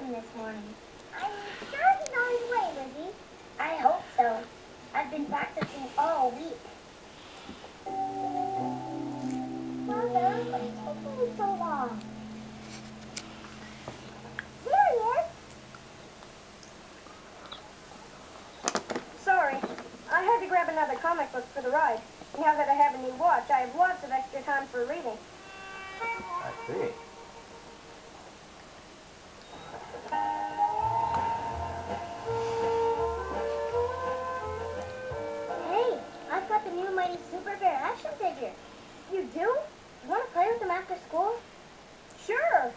him this morning. I'm sure he's on his way, Lizzie. I hope so. I've been practicing all week. Mother, what's taking you so long? There he is. Sorry, I had to grab another comic book for the ride. Now that I have a new watch, I have lots of extra time for reading. I see. Hey, I've got the new Mighty Super Bear action figure. You do? You want to play with him after school? Sure.